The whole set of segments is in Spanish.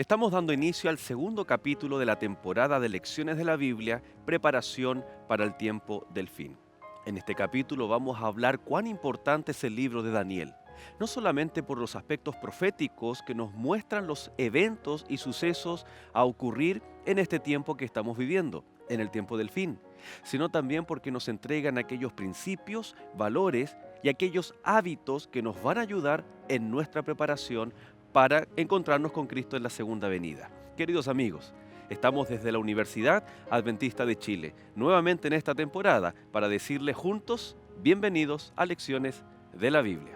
Estamos dando inicio al segundo capítulo de la temporada de Lecciones de la Biblia, Preparación para el tiempo del fin. En este capítulo vamos a hablar cuán importante es el libro de Daniel, no solamente por los aspectos proféticos que nos muestran los eventos y sucesos a ocurrir en este tiempo que estamos viviendo, en el tiempo del fin, sino también porque nos entregan aquellos principios, valores y aquellos hábitos que nos van a ayudar en nuestra preparación para encontrarnos con Cristo en la segunda venida. Queridos amigos, estamos desde la Universidad Adventista de Chile, nuevamente en esta temporada, para decirles juntos, bienvenidos a Lecciones de la Biblia.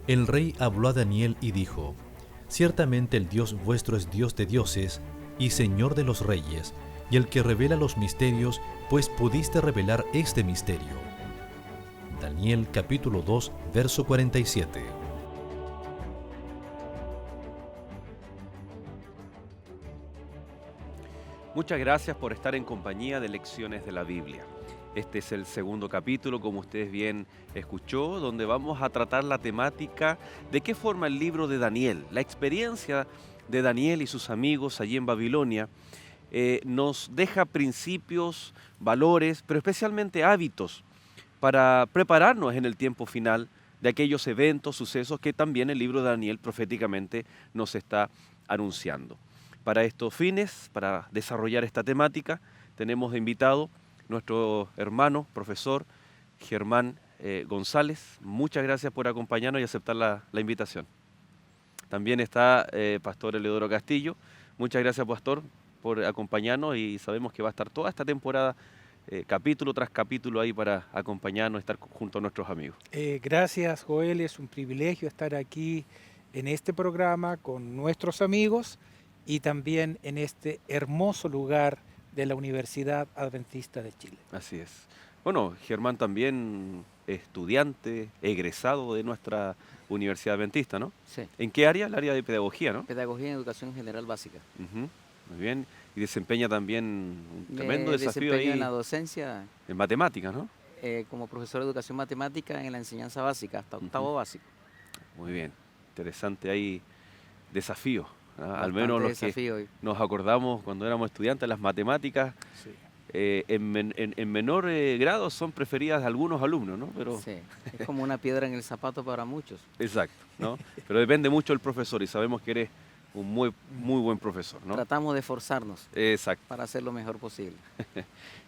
El rey habló a Daniel y dijo: Ciertamente el Dios vuestro es Dios de dioses y Señor de los reyes, y el que revela los misterios, pues pudiste revelar este misterio. Daniel capítulo 2, verso 47. Muchas gracias por estar en compañía de Lecciones de la Biblia. Este es el segundo capítulo, como ustedes bien escuchó, donde vamos a tratar la temática de qué forma el libro de Daniel, la experiencia de Daniel y sus amigos allí en Babilonia, nos deja principios, valores, pero especialmente hábitos para prepararnos en el tiempo final de aquellos eventos, sucesos que también el libro de Daniel proféticamente nos está anunciando. Para estos fines, para desarrollar esta temática, tenemos de invitado nuestro hermano, profesor Germán González. Muchas gracias por acompañarnos y aceptar la invitación. También está Pastor Eleodoro Castillo. Muchas gracias, Pastor, por acompañarnos y sabemos que va a estar toda esta temporada capítulo tras capítulo ahí para acompañarnos, estar junto a nuestros amigos. Gracias, Joel. Es un privilegio estar aquí en este programa con nuestros amigos y también en este hermoso lugar de la Universidad Adventista de Chile. Así es. Bueno, Germán también estudiante, egresado de nuestra Universidad Adventista, ¿no? Sí, ¿En qué área? El área de pedagogía, ¿no? pedagogía en educación general básica. Ujú, muy bien. Y desempeña también un tremendo Me desafío desempeño en ahí la docencia en matemáticas, ¿no? como profesor de educación matemática en la enseñanza básica, hasta Ujú, octavo básico. muy bien. Interesante ahí desafío. Al menos Bastante los que desafío. nos acordamos cuando éramos estudiantes, las matemáticas Sí. en menor grado son preferidas de algunos alumnos, ¿no? Pero, Sí, es como una piedra en el zapato para muchos. exacto, ¿no? Pero depende mucho del profesor y sabemos que eres un muy buen profesor, ¿no? Tratamos de esforzarnos Exacto. para hacer lo mejor posible.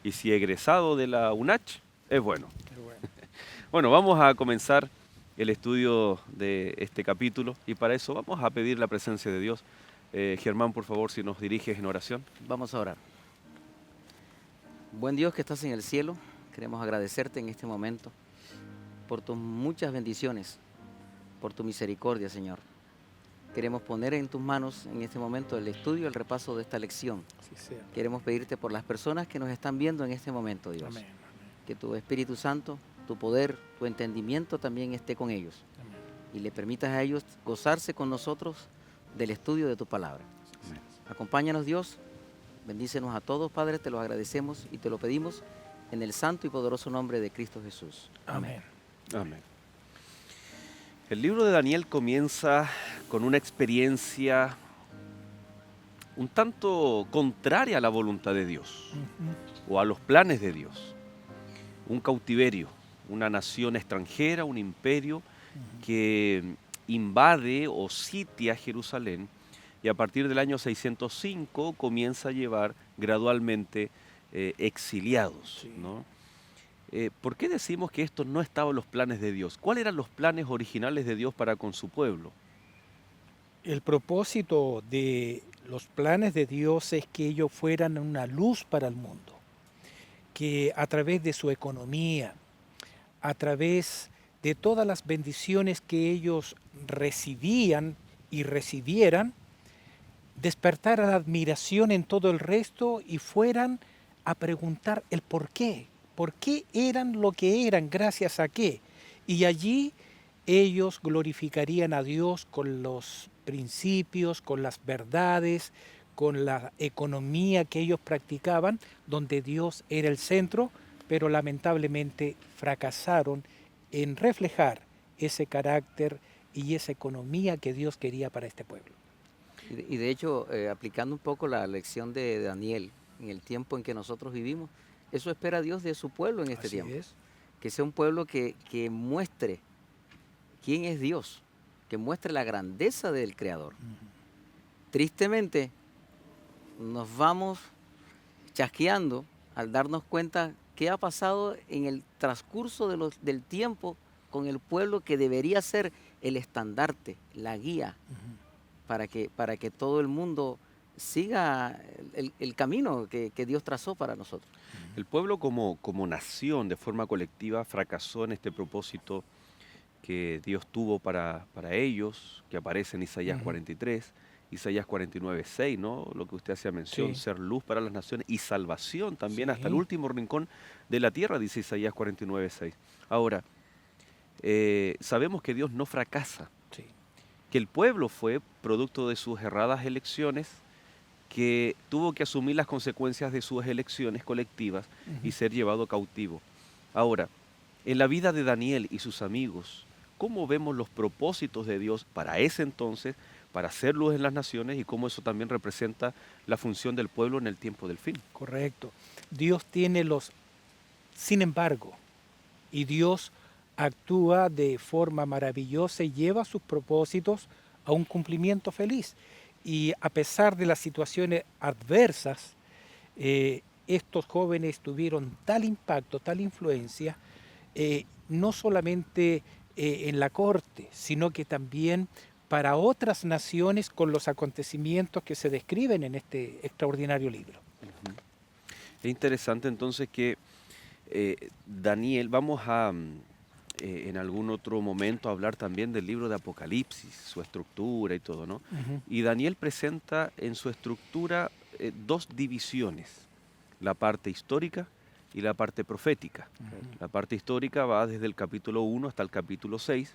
Y si egresado de la UNACH, es bueno. Qué bueno. Bueno, vamos a comenzar el estudio de este capítulo y para eso vamos a pedir la presencia de Dios. Germán, por favor, si nos diriges en oración. Vamos a orar. Buen Dios que estás en el cielo, queremos agradecerte en este momento por tus muchas bendiciones, por tu misericordia, Señor. Queremos poner en tus manos en este momento el estudio, el repaso de esta lección. Así sea. Queremos pedirte por las personas que nos están viendo en este momento, Dios. Amén. Que tu Espíritu Santo, tu poder, tu entendimiento también esté con ellos. Amén. Y le permitas a ellos gozarse con nosotros del estudio de tu palabra. Amén. Acompáñanos, Dios. Bendícenos a todos, Padre. Te lo agradecemos y te lo pedimos en el santo y poderoso nombre de Cristo Jesús. Amén. Amén. El libro de Daniel comienza con una experiencia un tanto contraria a la voluntad de Dios Ujú. o a los planes de Dios. Un cautiverio, una nación extranjera, un imperio Ujú. que invade o sitia Jerusalén y a partir del año 605 comienza a llevar gradualmente exiliados, Sí. ¿no? ¿Por qué decimos que esto no estaba en los planes de Dios? ¿Cuáles eran los planes originales de Dios para con su pueblo? El propósito de los planes de Dios es que ellos fueran una luz para el mundo, que a través de su economía, a través de todas las bendiciones que ellos recibían y recibieran, despertara la admiración en todo el resto y fueran a preguntar el por qué eran lo que eran, gracias a qué. Y allí ellos glorificarían a Dios con los principios, con las verdades, con la economía que ellos practicaban, donde Dios era el centro, pero lamentablemente fracasaron en reflejar ese carácter y esa economía que Dios quería para este pueblo. Y de hecho, aplicando un poco la lección de Daniel en el tiempo en que nosotros vivimos, eso espera Dios de su pueblo en este Así tiempo. es. Que sea un pueblo que muestre quién es Dios, que muestre la grandeza del Creador. Tristemente, nos vamos chasqueando al darnos cuenta qué ha pasado en el transcurso del tiempo con el pueblo que debería ser el estandarte, la guía, para que todo el mundo siga el camino que Dios trazó para nosotros. El pueblo como nación, de forma colectiva, fracasó en este propósito que Dios tuvo para ellos, que aparece en Isaías 43, Isaías 49:6, ¿no? Lo que usted hacía mención, Sí. ser luz para las naciones y salvación también hasta el Sí. último rincón de la tierra, dice Isaías 49:6. Ahora, sabemos que Dios no fracasa, Sí. que el pueblo fue producto de sus erradas elecciones, que tuvo que asumir las consecuencias de sus elecciones colectivas y ser llevado cautivo. Ahora, en la vida de Daniel y sus amigos, ¿cómo vemos los propósitos de Dios para ese entonces, para hacer luz en las naciones y cómo eso también representa la función del pueblo en el tiempo del fin? Correcto. Dios tiene los, sin embargo, y Dios actúa de forma maravillosa y lleva sus propósitos a un cumplimiento feliz. Y a pesar de las situaciones adversas, estos jóvenes tuvieron tal impacto, tal influencia, no solamente en la corte, sino que también para otras naciones con los acontecimientos que se describen en este extraordinario libro. Ujú. Es interesante entonces que Daniel, vamos a en algún otro momento hablar también del libro de Apocalipsis, su estructura y todo, ¿no? Y Daniel presenta en su estructura dos divisiones, la parte histórica y la parte profética. La parte histórica va desde el capítulo 1 hasta el capítulo 6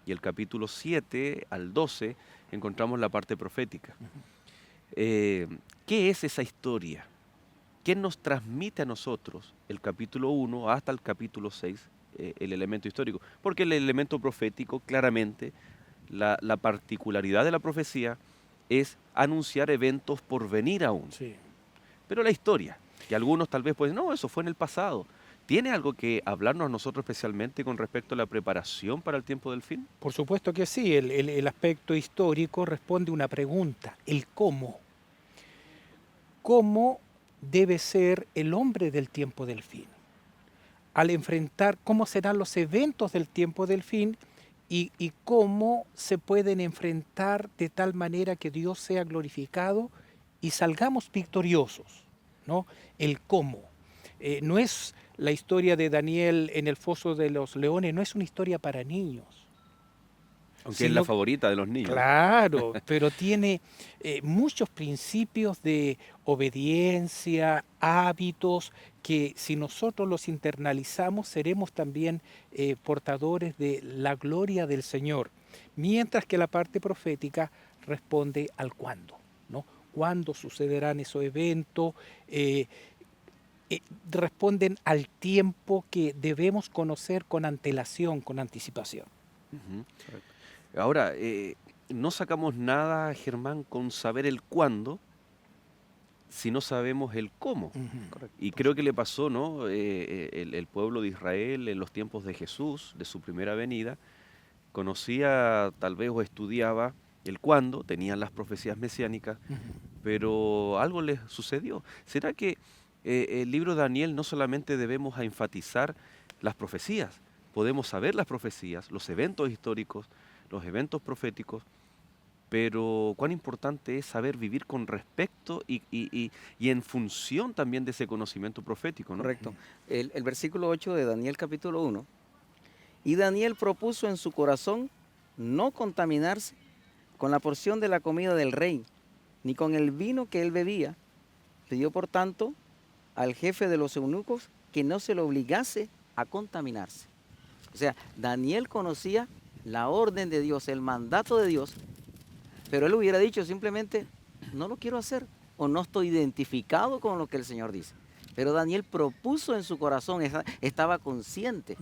y el capítulo 7 al 12 encontramos la parte profética. ¿Qué es esa historia? ¿Qué nos transmite a nosotros el capítulo 1 hasta el capítulo 6, el elemento histórico? Porque el elemento profético, claramente, la particularidad de la profecía es anunciar eventos por venir aún. Sí. Pero la historia, que algunos tal vez pueden, no, eso fue en el pasado, ¿tiene algo que hablarnos a nosotros especialmente con respecto a la preparación para el tiempo del fin? Por supuesto que sí, el aspecto histórico responde a una pregunta, el cómo. ¿Cómo debe ser el hombre del tiempo del fin? Al enfrentar cómo serán los eventos del tiempo del fin y cómo se pueden enfrentar de tal manera que Dios sea glorificado y salgamos victoriosos, ¿no? El cómo. No es la historia de Daniel en el foso de los leones, no es una historia para niños. Aunque es la favorita de los niños. Claro, pero tiene muchos principios de obediencia, hábitos, que si nosotros los internalizamos seremos también portadores de la gloria del Señor. Mientras que la parte profética responde al cuándo, ¿no? ¿Cuándo sucederán esos eventos? Responden al tiempo que debemos conocer con antelación, con anticipación. Ujú. Ahora, no sacamos nada, Germán, con saber el cuándo, si no sabemos el cómo. Correcto. Y creo que le pasó, ¿no? El pueblo de Israel en los tiempos de Jesús, de su primera venida, conocía tal vez o estudiaba el cuándo, tenían las profecías mesiánicas, pero algo les sucedió. ¿Será que el libro de Daniel no solamente debemos a enfatizar las profecías, podemos saber las profecías, los eventos históricos, los eventos proféticos, pero cuán importante es saber vivir con respecto y en función también de ese conocimiento profético, ¿no? Correcto. El versículo 8 de Daniel capítulo 1. Y Daniel propuso en su corazón no contaminarse con la porción de la comida del rey, ni con el vino que él bebía. Pidió por tanto al jefe de los eunucos que no se lo obligase a contaminarse. O sea, Daniel conocía la orden de Dios, el mandato de Dios, pero él hubiera dicho simplemente, no lo quiero hacer, o no estoy identificado con lo que el Señor dice. Pero Daniel propuso en su corazón, estaba consciente,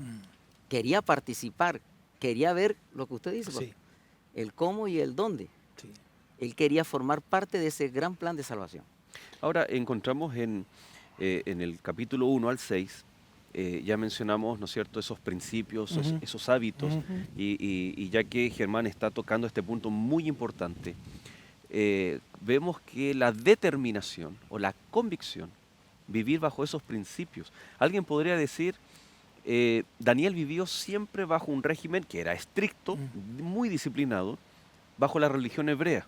quería participar, quería ver lo que usted dice, Sí, el cómo y el dónde. sí. Él quería formar parte de ese gran plan de salvación. Ahora encontramos en el capítulo 1 al 6, ya mencionamos, ¿no es cierto?, esos principios, Ujú. esos hábitos, Ujú. y ya que Germán está tocando este punto muy importante, vemos que la determinación o la convicción, vivir bajo esos principios. Alguien podría decir, Daniel vivió siempre bajo un régimen que era estricto, muy disciplinado, bajo la religión hebrea.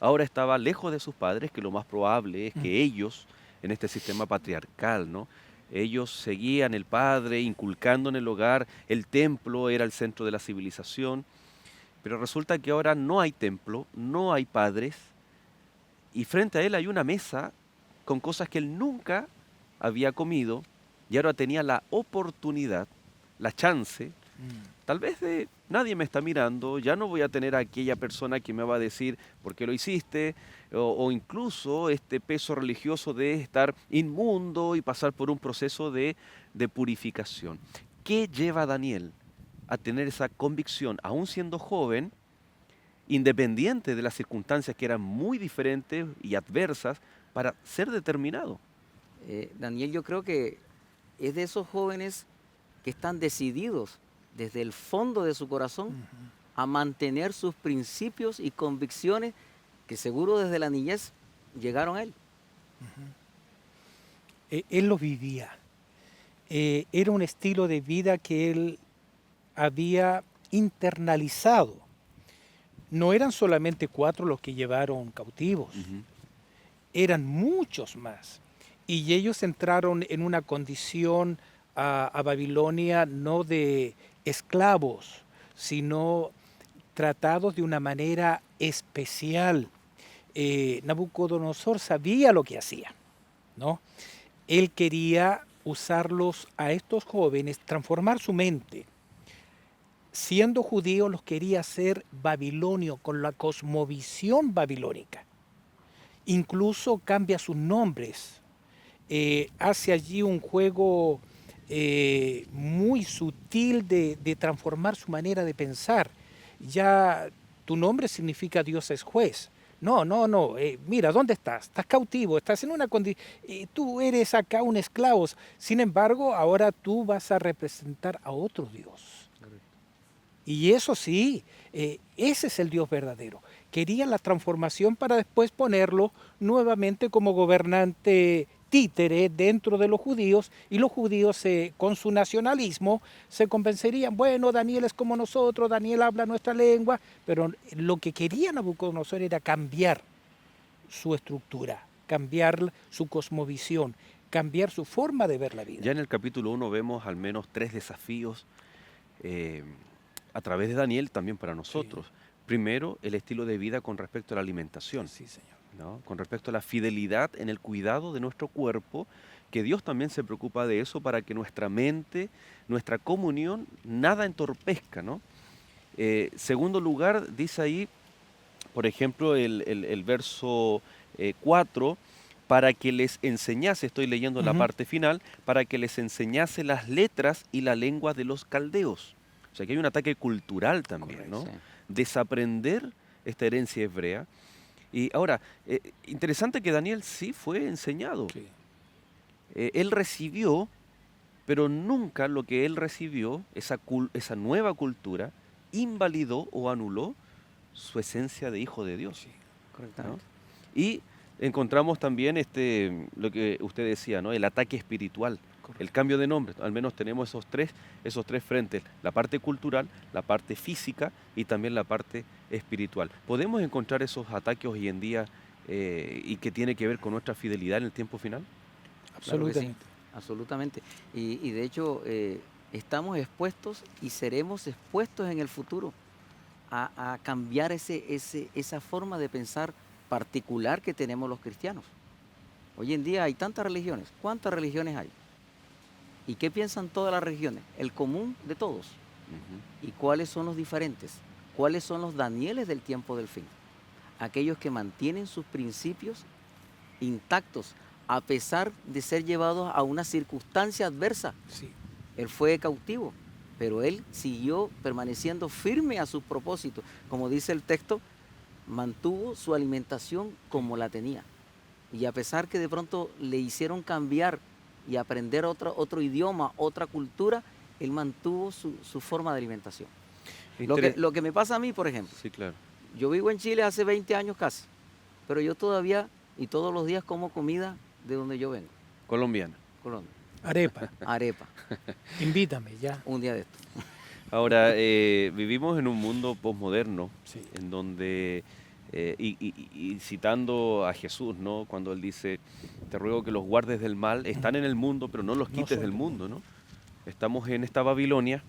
Ahora estaba lejos de sus padres, que lo más probable es que ellos, en este sistema patriarcal, ¿no? Ellos seguían el padre, inculcando en el hogar, el templo era el centro de la civilización, pero resulta que ahora no hay templo, no hay padres, y frente a él hay una mesa con cosas que él nunca había comido, y ahora tenía la oportunidad, la chance, tal vez de nadie me está mirando, ya no voy a tener a aquella persona que me va a decir por qué lo hiciste, o incluso este peso religioso de estar inmundo y pasar por un proceso de purificación. ¿Qué lleva a Daniel a tener esa convicción, aún siendo joven, independiente de las circunstancias que eran muy diferentes y adversas, para ser determinado? Daniel, yo creo que es de esos jóvenes que están decididos desde el fondo de su corazón a mantener sus principios y convicciones que seguro desde la niñez llegaron a él. Él lo vivía. Era un estilo de vida que él había internalizado. No eran solamente 4 los que llevaron cautivos, Ujú. eran muchos más. Y ellos entraron en una condición a Babilonia no de esclavos, sino tratados de una manera especial. Nabucodonosor sabía lo que hacía, ¿no? Él quería usarlos a estos jóvenes, transformar su mente. Siendo judíos los quería hacer babilonio, con la cosmovisión babilónica. Incluso cambia sus nombres. Hace allí un juego muy sutil de transformar su manera de pensar. Ya tu nombre significa Dios es juez. No, no, no. Mira, ¿dónde estás? Estás cautivo, estás en una condición. Tú eres acá un esclavo. Sin embargo, ahora tú vas a representar a otro Dios. Y eso sí, ese es el Dios verdadero. Quería la transformación para después ponerlo nuevamente como gobernante títere dentro de los judíos, y los judíos con su nacionalismo se convencerían, bueno, Daniel es como nosotros, Daniel habla nuestra lengua, pero lo que quería Nabucodonosor era cambiar su estructura, cambiar su cosmovisión, cambiar su forma de ver la vida. Ya en el capítulo 1 vemos al menos 3 desafíos eh, a través de Daniel también para nosotros. Primero, el estilo de vida con respecto a la alimentación, Sí, Señor. ¿no? Con respecto a la fidelidad en el cuidado de nuestro cuerpo, que Dios también se preocupa de eso para que nuestra mente, nuestra comunión, nada entorpezca, ¿no? Segundo lugar, dice ahí, por ejemplo, el verso 4, para que les enseñase, estoy leyendo la parte final, para que les enseñase las letras y la lengua de los caldeos. O sea que hay un ataque cultural también, Correcto. ¿no? Sí. Desaprender esta herencia hebrea. Y ahora, interesante que Daniel sí fue enseñado. Sí. Él recibió, pero nunca lo que él recibió, esa nueva cultura, invalidó o anuló su esencia de hijo de Dios. Sí, ¿no? Correctamente. Y encontramos también lo que usted decía, ¿no? El ataque espiritual. el cambio de nombre. Al menos tenemos esos tres frentes, la parte cultural, la parte física y también la parte espiritual. ¿Podemos encontrar esos ataques hoy en día y que tiene que ver con nuestra fidelidad en el tiempo final? Claro que sí, Absolutamente. absolutamente. Y de hecho estamos expuestos y seremos expuestos en el futuro a cambiar esa forma de pensar particular que tenemos los cristianos. Hoy en día hay tantas religiones. ¿Cuántas religiones hay? ¿Y qué piensan todas las religiones? El común de todos. Ujú. ¿Y cuáles son los diferentes? ¿Cuáles son los Danieles del tiempo del fin? Aquellos que mantienen sus principios intactos a pesar de ser llevados a una circunstancia adversa. Sí. Él fue cautivo, pero él siguió permaneciendo firme a sus propósitos. Como dice el texto, mantuvo su alimentación como la tenía. Y a pesar que de pronto le hicieron cambiar y aprender otro idioma, otra cultura, él mantuvo su forma de alimentación. Lo que me pasa a mí, por ejemplo, Sí, claro. yo vivo en Chile hace 20 años casi, pero yo todavía y todos los días como comida de donde yo vengo, Colombiana. Colombia, Arepa, arepa, invítame ya. un día de esto. Ahora, vivimos en un mundo posmoderno Sí. en donde, y citando a Jesús, ¿no? Cuando él dice, te ruego que los guardes del mal, están en el mundo, pero no los No quites son del del mundo, ¿no? Estamos en esta Babilonia,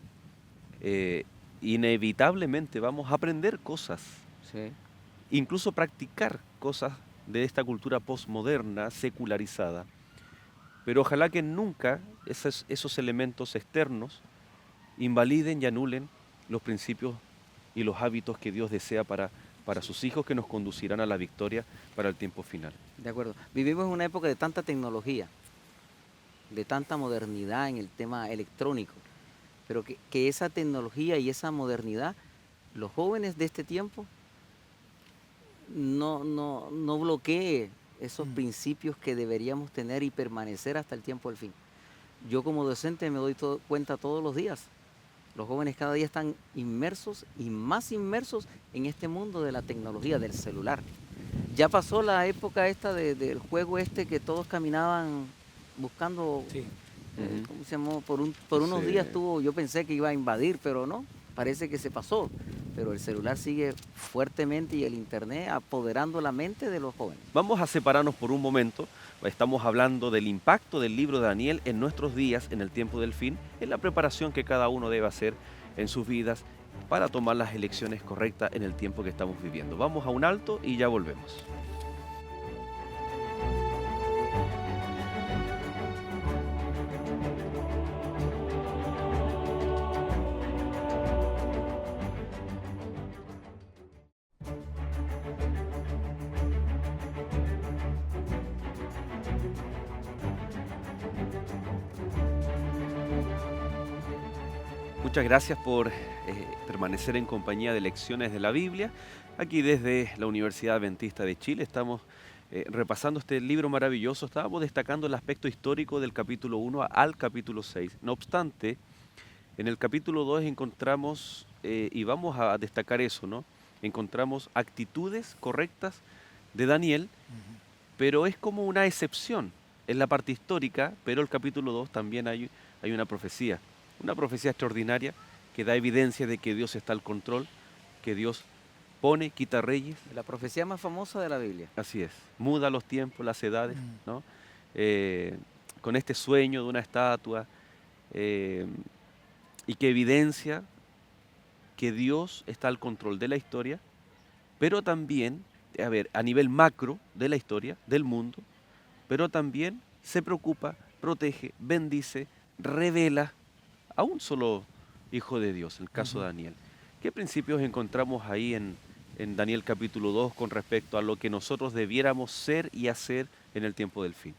eh, inevitablemente vamos a aprender cosas, Sí. incluso practicar cosas de esta cultura posmoderna, secularizada, pero ojalá que nunca esos elementos externos invaliden y anulen los principios y los hábitos que Dios desea para sus hijos, que nos conducirán a la victoria para el tiempo final. De acuerdo. Vivimos en una época de tanta tecnología, de tanta modernidad en el tema electrónico, pero que esa tecnología y esa modernidad, los jóvenes de este tiempo, no bloquee esos principios que deberíamos tener y permanecer hasta el tiempo del fin. Yo como docente me doy cuenta todos los días. Los jóvenes cada día están inmersos y más inmersos en este mundo de la tecnología, del celular. Ya pasó la época esta del juego este que todos caminaban buscando, Sí. Ujú. ¿cómo se llamó? Por unos Sí. días yo pensé que iba a invadir, pero no, parece que se pasó. Pero el celular sigue fuertemente y el internet apoderando la mente de los jóvenes. Vamos a separarnos por un momento. Estamos hablando del impacto del libro de Daniel en nuestros días, en el tiempo del fin, en la preparación que cada uno debe hacer en sus vidas para tomar las elecciones correctas en el tiempo que estamos viviendo. Vamos a un alto y ya volvemos. Muchas gracias por permanecer en compañía de Lecciones de la Biblia. Aquí desde la Universidad Adventista de Chile estamos repasando este libro maravilloso. Estábamos destacando el aspecto histórico del capítulo 1 al capítulo 6. No obstante, en el capítulo 2 encontramos, y vamos a destacar eso, ¿no? Encontramos actitudes correctas de Daniel, pero es como una excepción en la parte histórica, pero el capítulo 2 también hay una profecía extraordinaria que da evidencia de que Dios está al control, que Dios pone, quita reyes, La profecía más famosa de la Biblia. así es, muda los tiempos, las edades, Mm. ¿no? Con este sueño de una estatua, y que evidencia que Dios está al control de la historia, pero también, a nivel macro de la historia, del mundo, pero también se preocupa, protege, bendice, revela a un solo hijo de Dios, el caso de Daniel. ¿Qué principios encontramos ahí en Daniel capítulo 2 con respecto a lo que nosotros debiéramos ser y hacer en el tiempo del fin?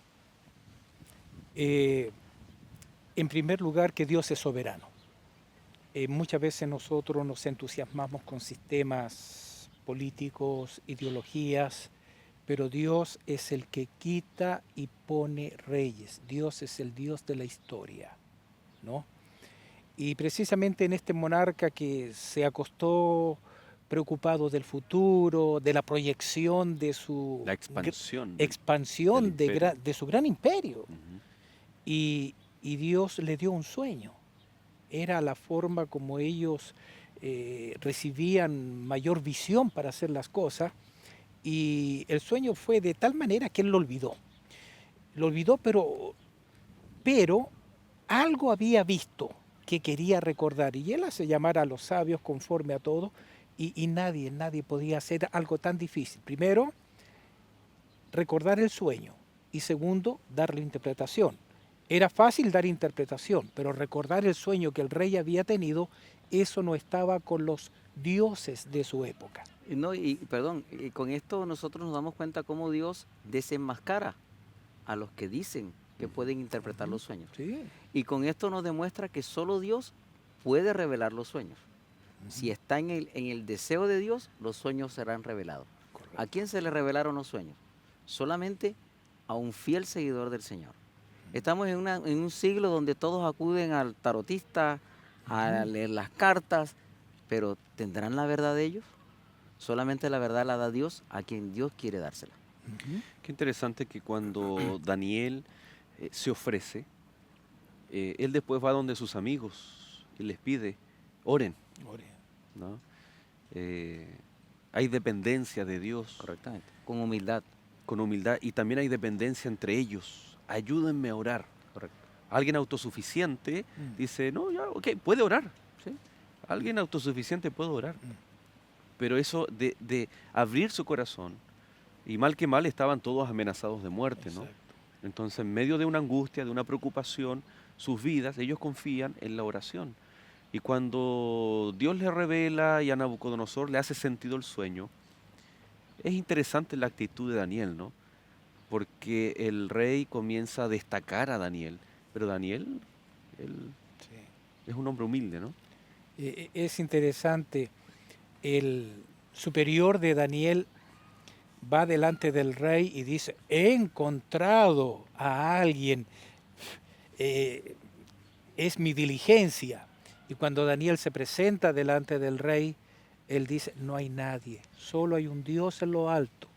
En primer lugar, que Dios es soberano. Muchas veces nosotros nos entusiasmamos con sistemas políticos, ideologías, pero Dios es el que quita y pone reyes. Dios es el Dios de la historia, ¿no? Y precisamente en este monarca que se acostó preocupado del futuro, de la proyección de su La expansión del expansión imperio. de su gran imperio. Ujú. Y y Dios le dio un sueño. Era la forma como ellos recibían mayor visión para hacer las cosas, y el sueño fue de tal manera que él lo olvidó. Lo olvidó, pero algo había visto que quería recordar, y él hace llamar a los sabios conforme a todo, y nadie podía hacer algo tan difícil. Primero, recordar el sueño, y segundo, darle interpretación. Era fácil dar interpretación, pero recordar el sueño que el rey había tenido, eso no estaba con los dioses de su época. Perdón, y con esto nosotros nos damos cuenta cómo Dios desenmascara a los que dicen que pueden interpretar los sueños. Sí. Y con esto nos demuestra que solo Dios puede revelar los sueños. Si está en el deseo de Dios, los sueños serán revelados. Correcto. ¿A quién se le revelaron los sueños? Solamente a un fiel seguidor del Señor. Estamos en un siglo donde todos acuden al tarotista, a leer las cartas, pero ¿tendrán la verdad de ellos? Solamente la verdad la da Dios a quien Dios quiere dársela. Qué interesante que cuando Daniel se ofrece, él después va donde sus amigos y les pide, oren, ¿no? Hay dependencia de Dios. Correctamente. Con humildad. Con humildad, y también hay dependencia entre ellos. Ayúdenme a orar. Correcto. Alguien autosuficiente dice, no, ya, ok, puede orar. ¿Sí? Alguien autosuficiente puede orar. Pero eso de abrir su corazón, y mal que mal estaban todos amenazados de muerte, ¿no? Exacto. Entonces, en medio de una angustia, de una preocupación, sus vidas, ellos confían en la oración. Y cuando Dios le revela y a Nabucodonosor le hace sentido el sueño, es interesante la actitud de Daniel, ¿no? Porque el rey comienza a destacar a Daniel, pero Daniel, él Sí. es un hombre humilde, ¿no? Es interesante, el superior de Daniel va delante del rey y dice, he encontrado a alguien, es mi diligencia. Y cuando Daniel se presenta delante del rey, él dice, no hay nadie, solo hay un Dios en lo alto,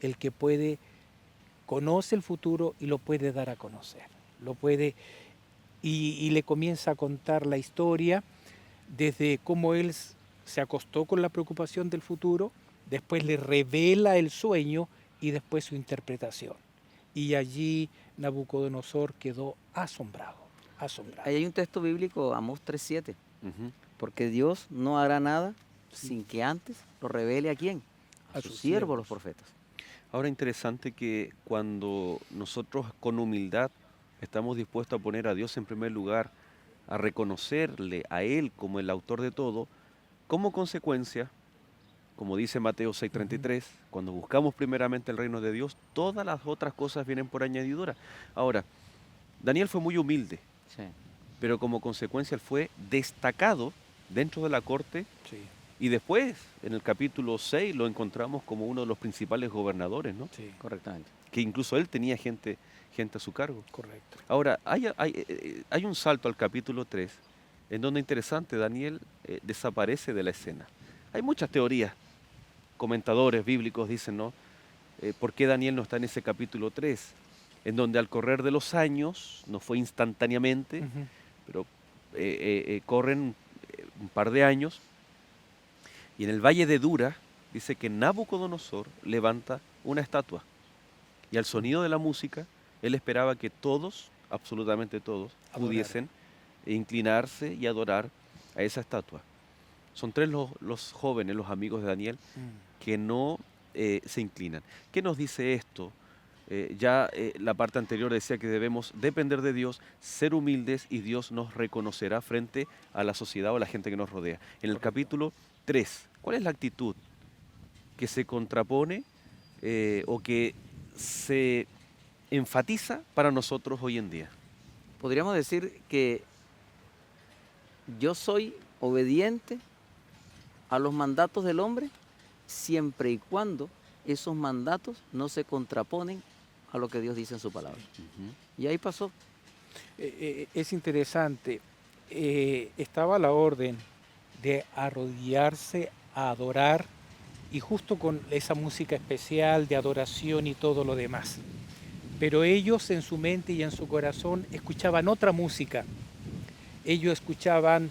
el que conoce el futuro y lo puede dar a conocer. Lo puede, y le comienza a contar la historia desde cómo él se acostó con la preocupación del futuro, después le revela el sueño y después su interpretación. Y allí Nabucodonosor quedó asombrado. Ahí hay un texto bíblico, Amós 3:7, Ujú. porque Dios no hará nada sin que antes lo revele ¿a quién? A sus siervos, los profetas. Ahora, interesante que cuando nosotros con humildad estamos dispuestos a poner a Dios en primer lugar, a reconocerle a Él como el autor de todo, como consecuencia, como dice Mateo 6:33, cuando buscamos primeramente el reino de Dios, todas las otras cosas vienen por añadidura. Ahora, Daniel fue muy humilde, Sí. pero como consecuencia él fue destacado dentro de la corte, Sí, y después, en el capítulo 6, lo encontramos como uno de los principales gobernadores, ¿no? sí, Correctamente. Que incluso él tenía gente a su cargo. correcto. Ahora, hay un salto al capítulo 3, en donde interesante, Daniel desaparece de la escena. Hay muchas teorías, comentadores bíblicos dicen, ¿no? ¿Por qué Daniel no está en ese capítulo 3? En donde al correr de los años, no fue instantáneamente, Ujú. pero corren un par de años, y en el valle de Dura dice que Nabucodonosor levanta una estatua, y al sonido de la música, él esperaba que todos, absolutamente todos, Adorar. pudiesen inclinarse y adorar a esa estatua. Son tres los jóvenes, los amigos de Daniel, que no se inclinan. ¿Qué nos dice esto? La parte anterior decía que debemos depender de Dios, ser humildes, y Dios nos reconocerá frente a la sociedad o a la gente que nos rodea. En el capítulo 3, ¿cuál es la actitud que se contrapone o que se enfatiza para nosotros hoy en día? Podríamos decir que yo soy obediente a los mandatos del hombre siempre y cuando esos mandatos no se contraponen a lo que Dios dice en su palabra. Y ahí pasó. Es interesante, estaba la orden de arrodillarse a adorar, y justo con esa música especial de adoración y todo lo demás. Pero ellos en su mente y en su corazón escuchaban otra música. Ellos escuchaban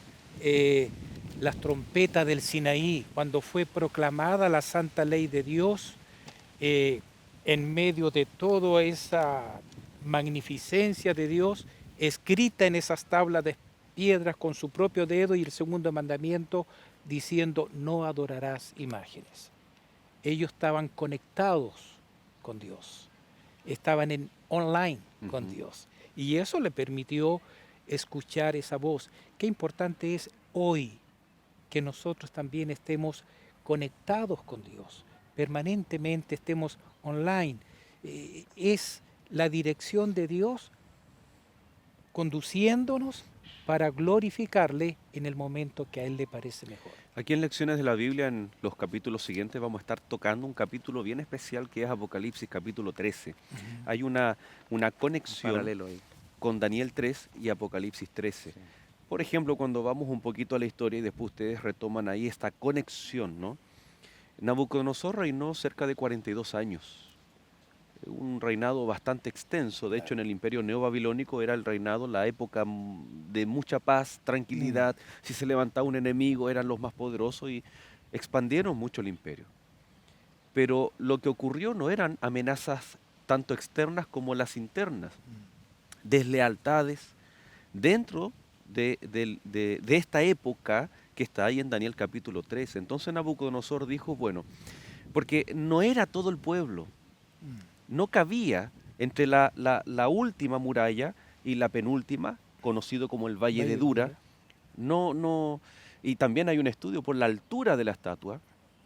las trompetas del Sinaí, cuando fue proclamada la santa ley de Dios, en medio de toda esa magnificencia de Dios, escrita en esas tablas de piedras con su propio dedo, y el segundo mandamiento diciendo: no adorarás imágenes. Ellos estaban conectados con Dios, estaban en online con Dios, y eso le permitió escuchar esa voz. Qué importante es hoy que nosotros también estemos conectados con Dios, permanentemente estemos online. Es la dirección de Dios conduciéndonos para glorificarle en el momento que a Él le parece mejor. Aquí en Lecciones de la Biblia, en los capítulos siguientes, vamos a estar tocando un capítulo bien especial que es Apocalipsis capítulo 13. Hay una conexión Paralelo ahí. con Daniel 3 y Apocalipsis 13. Sí. Por ejemplo, cuando vamos un poquito a la historia y después ustedes retoman ahí esta conexión, ¿no? Nabucodonosor reinó cerca de 42 años. Un reinado bastante extenso. De hecho, en el imperio neobabilónico era el reinado, la época de mucha paz, tranquilidad. Si se levantaba un enemigo, eran los más poderosos y expandieron mucho el imperio. Pero lo que ocurrió no eran amenazas tanto externas como las internas. Deslealtades dentro de esta época que está ahí en Daniel capítulo 13. Entonces Nabucodonosor dijo, bueno, porque no era todo el pueblo, no cabía entre la última muralla y la penúltima, conocido como el Valle de Dura, y también hay un estudio por la altura de la estatua,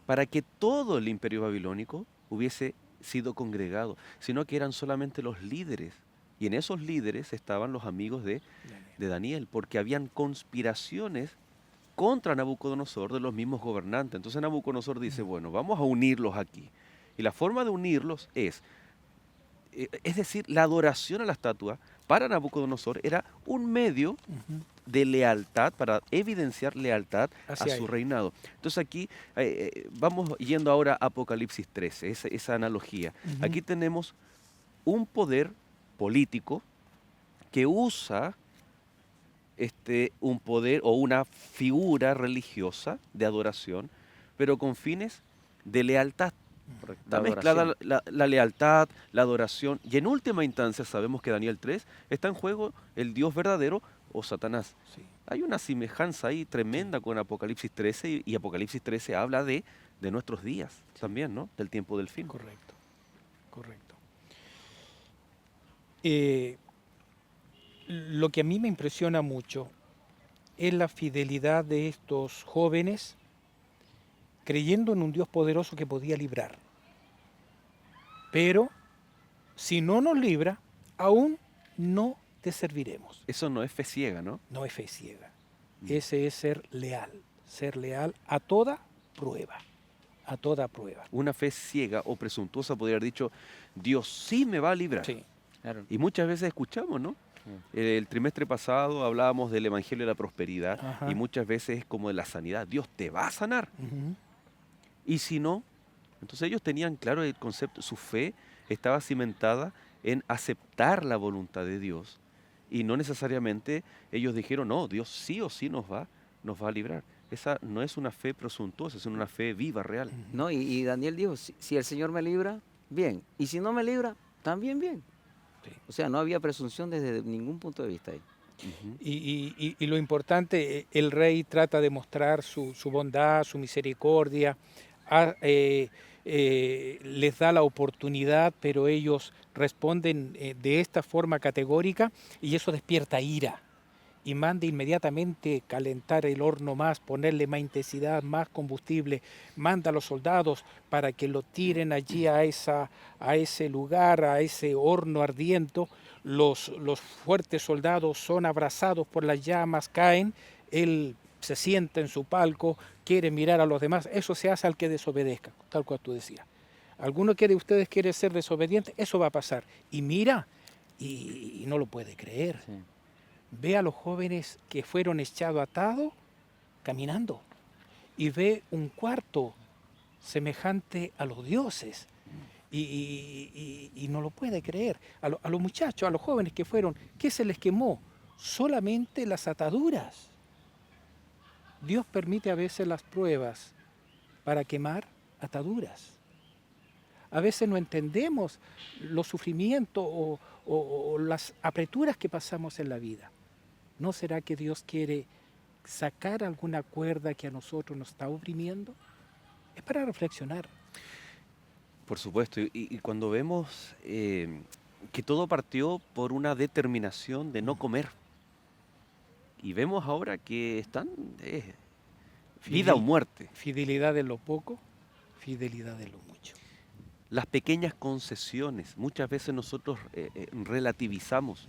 para que todo el imperio babilónico hubiese sido congregado, sino que eran solamente los líderes, y en esos líderes estaban los amigos de Daniel, porque habían conspiraciones contra Nabucodonosor de los mismos gobernantes. Entonces Nabucodonosor dice, bueno, vamos a unirlos aquí. Y la forma de unirlos es decir, la adoración a la estatua para Nabucodonosor era un medio de lealtad, para evidenciar lealtad Hacia a su él. reinado. Entonces aquí vamos yendo ahora a Apocalipsis 13, esa analogía. Aquí tenemos un poder político que usa un poder o una figura religiosa de adoración, pero con fines de lealtad. Está mezclada la lealtad, la adoración, y en última instancia sabemos que Daniel 3 está en juego el Dios verdadero o Satanás. Sí. Hay una semejanza ahí tremenda con Apocalipsis 13 y Apocalipsis 13 habla de nuestros días también, ¿no? Del tiempo del fin. Correcto, correcto. Lo que a mí me impresiona mucho es la fidelidad de estos jóvenes, creyendo en un Dios poderoso que podía librar. Pero si no nos libra, aún no te serviremos. Eso no es fe ciega, ¿no? No es fe ciega. Ese es ser leal a toda prueba, a toda prueba. Una fe ciega o presuntuosa podría haber dicho, Dios sí me va a librar. Sí. Claro. Y muchas veces escuchamos, ¿no? El trimestre pasado hablábamos del Evangelio de la Prosperidad. Ajá. Y muchas veces es como de la sanidad. Dios te va a sanar. Y si no, entonces ellos tenían claro el concepto, su fe estaba cimentada en aceptar la voluntad de Dios. Y no necesariamente ellos dijeron, no, Dios sí o sí nos va a librar. Esa no es una fe presuntuosa, es una fe viva, real. No, y Daniel dijo, si el Señor me libra, bien. Y si no me libra, también bien. Sí. O sea, no había presunción desde ningún punto de vista ahí. Y lo importante, el rey trata de mostrar su bondad, su misericordia, les da la oportunidad, pero ellos responden de esta forma categórica, y eso despierta ira. Y manda inmediatamente calentar el horno más, ponerle más intensidad, más combustible. Manda a los soldados para que lo tiren allí a ese lugar, a ese horno ardiente. Los fuertes soldados son abrazados por las llamas, caen. Él se sienta en su palco, quiere mirar a los demás. Eso se hace al que desobedezca, tal cual tú decías. ¿Alguno de ustedes quiere ser desobediente? Eso va a pasar. Y mira, y no lo puede creer. Sí. Ve a los jóvenes que fueron echados atados caminando, y ve un cuarto semejante a los dioses. y no lo puede creer. A los muchachos, a los jóvenes que fueron, ¿qué se les quemó? Solamente las ataduras. Dios permite a veces las pruebas para quemar ataduras. A veces no entendemos los sufrimientos o las apreturas que pasamos en la vida. ¿No será que Dios quiere sacar alguna cuerda que a nosotros nos está oprimiendo? Es para reflexionar. Por supuesto, y cuando vemos que todo partió por una determinación de no comer, y vemos ahora que están vida o muerte. Fidelidad en lo poco, fidelidad en lo mucho. Las pequeñas concesiones, muchas veces nosotros relativizamos.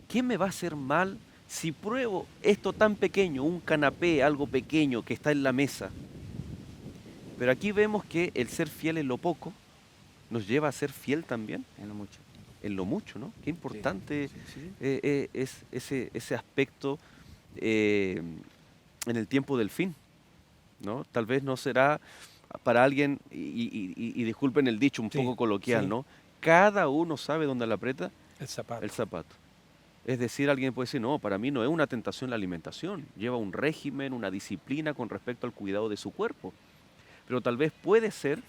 ¿Qué me va a hacer mal si pruebo esto tan pequeño, un canapé, algo pequeño que está en la mesa? Pero aquí vemos que el ser fiel en lo poco nos lleva a ser fiel también En lo mucho. en lo mucho, ¿no? Qué importante Sí. es ese aspecto en el tiempo del fin, ¿no? Tal vez no será para alguien, y disculpen el dicho un Sí, poco coloquial, sí. ¿no? Cada uno sabe dónde le aprieta El zapato. el zapato. Es decir, alguien puede decir, no, para mí no es una tentación la alimentación, lleva un régimen, una disciplina con respecto al cuidado de su cuerpo. Pero tal vez puede ser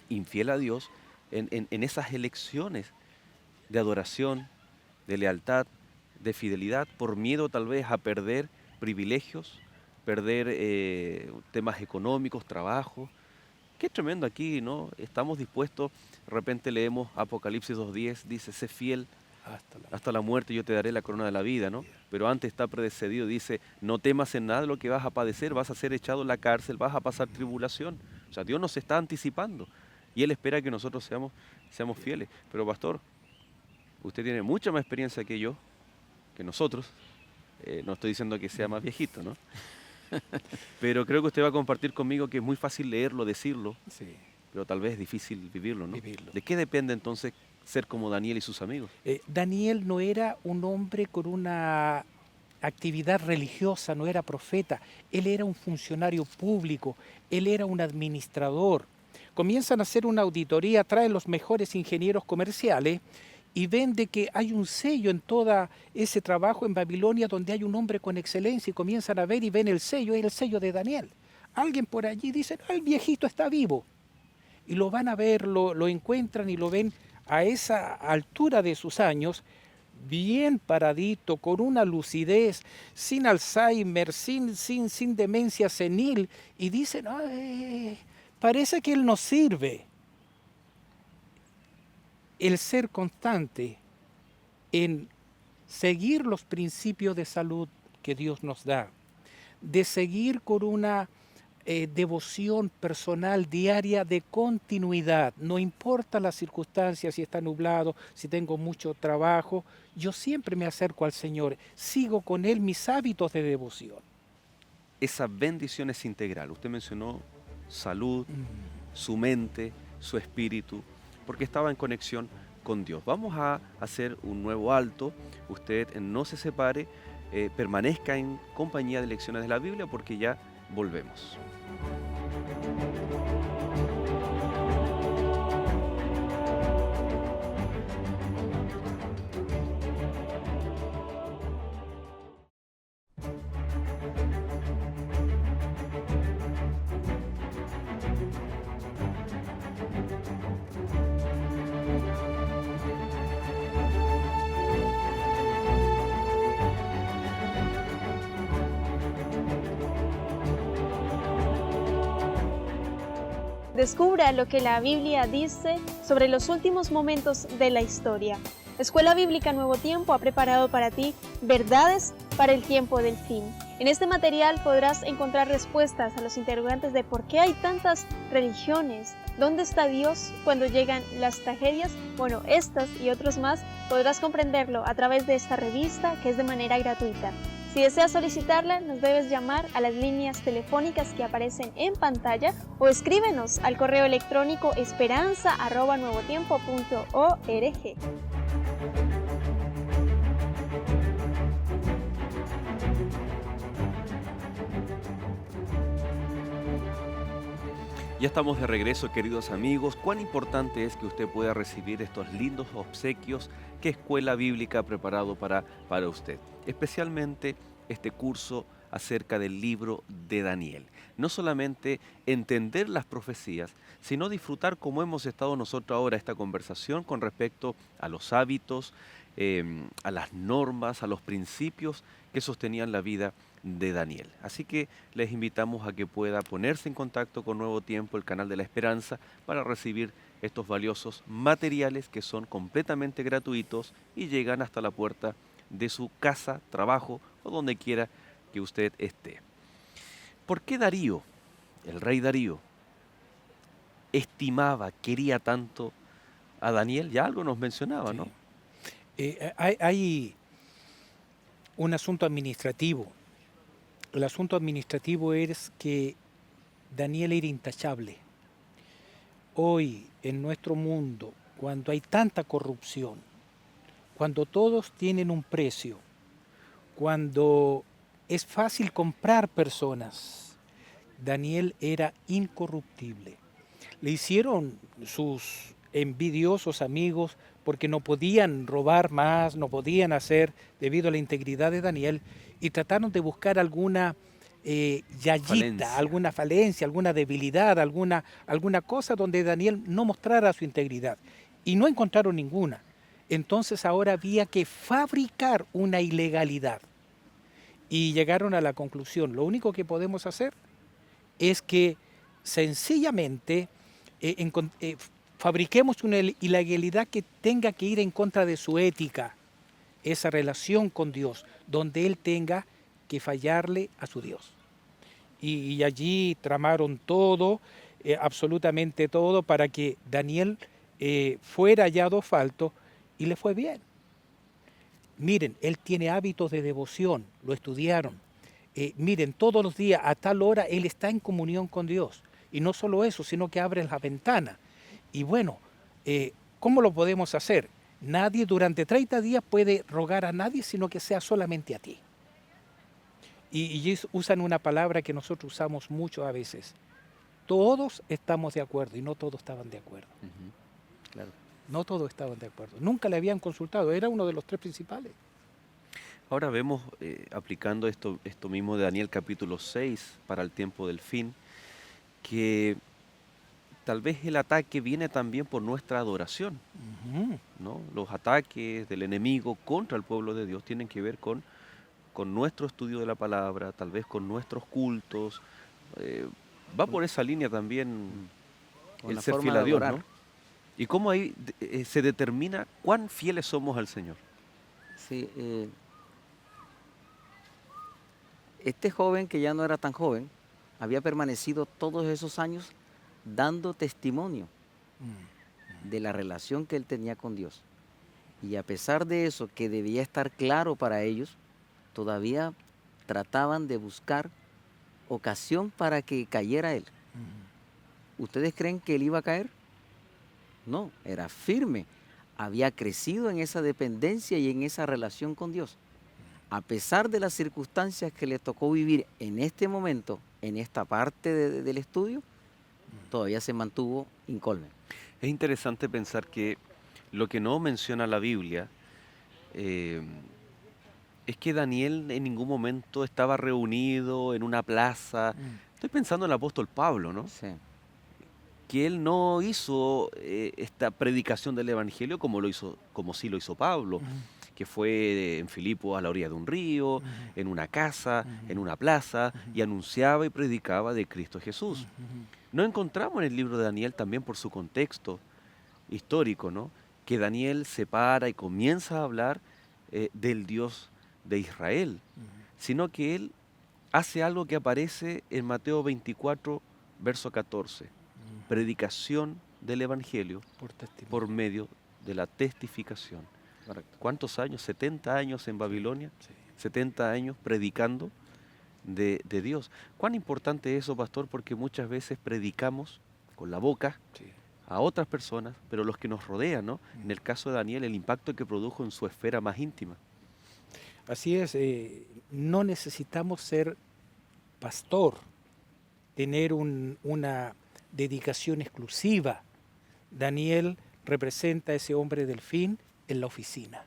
infiel a Dios en esas elecciones de adoración, de lealtad, de fidelidad, por miedo tal vez a perder privilegios, perder temas económicos, trabajo. Qué tremendo aquí, ¿no? Estamos dispuestos, de repente leemos Apocalipsis 2:10, dice, sé fiel hasta la muerte, yo te daré la corona de la vida, ¿no? Pero antes está predecedido, dice, no temas en nada de lo que vas a padecer, vas a ser echado en la cárcel, vas a pasar tribulación. O sea, Dios nos está anticipando y Él espera que nosotros seamos fieles. Pero pastor, usted tiene mucha más experiencia que yo, que nosotros. No estoy diciendo que sea más viejito, ¿no? Pero creo que usted va a compartir conmigo que es muy fácil leerlo, decirlo, Sí. pero tal vez es difícil vivirlo, ¿no? Vivirlo. ¿De qué depende entonces ser como Daniel y sus amigos? Daniel no era un hombre con una actividad religiosa, no era profeta. Él era un funcionario público, él era un administrador. Comienzan a hacer una auditoría, traen los mejores ingenieros comerciales y ven de que hay un sello en todo ese trabajo en Babilonia donde hay un hombre con excelencia y comienzan a ver y ven el sello, es el sello de Daniel. Alguien por allí dice, "Ah, el viejito está vivo". Y lo van a ver, lo encuentran y lo ven a esa altura de sus años, bien paradito, con una lucidez, sin Alzheimer, sin demencia senil, y dicen, "Ay, parece que él nos sirve". El ser constante en seguir los principios de salud que Dios nos da, de seguir con una devoción personal diaria de continuidad, no importa las circunstancias, si está nublado, si tengo mucho trabajo, yo siempre me acerco al Señor, sigo con Él mis hábitos de devoción. Esa bendición es integral. Usted mencionó salud, su mente, su espíritu, porque estaba en conexión con Dios. Vamos a hacer un nuevo alto. Usted no se separe, permanezca en compañía de Lecciones de la Biblia porque ya volvemos. Descubra lo que la Biblia dice sobre los últimos momentos de la historia. Escuela Bíblica Nuevo Tiempo ha preparado para ti verdades para el tiempo del fin. En este material podrás encontrar respuestas a los interrogantes de por qué hay tantas religiones, dónde está Dios cuando llegan las tragedias. Bueno, estas y otros más podrás comprenderlo a través de esta revista que es de manera gratuita. Si deseas solicitarla, nos debes llamar a las líneas telefónicas que aparecen en pantalla o escríbenos al correo electrónico esperanza@nuevotiempo.org. Ya estamos de regreso, queridos amigos. Cuán importante es que usted pueda recibir estos lindos obsequios que Escuela Bíblica ha preparado para usted. Especialmente este curso acerca del libro de Daniel. No solamente entender las profecías, sino disfrutar como hemos estado nosotros ahora esta conversación con respecto a los hábitos, a las normas, a los principios que sostenían la vida de Daniel. Así que les invitamos a que pueda ponerse en contacto con Nuevo Tiempo, el canal de la Esperanza, para recibir estos valiosos materiales que son completamente gratuitos y llegan hasta la puerta de su casa, trabajo o donde quiera que usted esté. ¿Por qué Darío, el rey Darío, estimaba, quería tanto a Daniel? Ya algo nos mencionaba, ¿no? Hay un asunto administrativo. El asunto administrativo es que Daniel era intachable. Hoy, en nuestro mundo, cuando hay tanta corrupción, cuando todos tienen un precio, cuando es fácil comprar personas, Daniel era incorruptible. Le hicieron sus envidiosos amigos porque no podían robar más, no podían hacer debido a la integridad de Daniel, y trataron de buscar alguna yayita, alguna falencia, alguna debilidad, alguna cosa donde Daniel no mostrara su integridad. Y no encontraron ninguna. Entonces ahora había que fabricar una ilegalidad. Y llegaron a la conclusión, lo único que podemos hacer es que sencillamente fabriquemos una ilegalidad que tenga que ir en contra de su ética, esa relación con Dios, donde él tenga que fallarle a su Dios. Y allí tramaron todo, absolutamente todo, para que Daniel fuera hallado falto y le fue bien. Miren, él tiene hábitos de devoción, lo estudiaron. Miren, todos los días a tal hora él está en comunión con Dios. Y no solo eso, sino que abre la ventana. Y bueno, ¿cómo lo podemos hacer? Nadie durante 30 días puede rogar a nadie, sino que sea solamente a ti. Y usan una palabra que nosotros usamos mucho a veces. Todos estamos de acuerdo, y no todos estaban de acuerdo. Claro. No todos estaban de acuerdo. Nunca le habían consultado, era uno de los 3 principales. Ahora vemos, aplicando esto mismo de Daniel capítulo 6 para el tiempo del fin, que tal vez el ataque viene también por nuestra adoración, ¿no? Los ataques del enemigo contra el pueblo de Dios tienen que ver con nuestro estudio de la palabra, tal vez con nuestros cultos. Va por esa línea también el ser fiel a Dios, ¿no? Y cómo ahí se determina cuán fieles somos al Señor. Sí, este joven, que ya no era tan joven, había permanecido todos esos años dando testimonio de la relación que él tenía con Dios. Y a pesar de eso, que debía estar claro para ellos, todavía trataban de buscar ocasión para que cayera él. ¿Ustedes creen que él iba a caer? No, era firme. Había crecido en esa dependencia y en esa relación con Dios. A pesar de las circunstancias que le tocó vivir en este momento, en esta parte del estudio, todavía se mantuvo incólume. Es interesante pensar que lo que no menciona la Biblia es que Daniel en ningún momento estaba reunido en una plaza. Estoy pensando en el apóstol Pablo, ¿no? Sí. Que él no hizo esta predicación del Evangelio como sí lo hizo Pablo, que fue en Filipos a la orilla de un río, en una casa, en una plaza, y anunciaba y predicaba de Cristo Jesús. No encontramos en el libro de Daniel, también por su contexto histórico, ¿no?, que Daniel se para y comienza a hablar del Dios de Israel, sino que él hace algo que aparece en Mateo 24, verso 14. Predicación del Evangelio por medio de la testificación. Correcto. ¿Cuántos años? 70 años en Babilonia, Sí. 70 años predicando de Dios. ¿Cuán importante es eso, pastor? Porque muchas veces predicamos con la boca Sí. a otras personas, pero los que nos rodean, ¿no? En el caso de Daniel, el impacto que produjo en su esfera más íntima. Así es, no necesitamos ser pastor, tener una dedicación exclusiva. Daniel representa a ese hombre del fin en la oficina.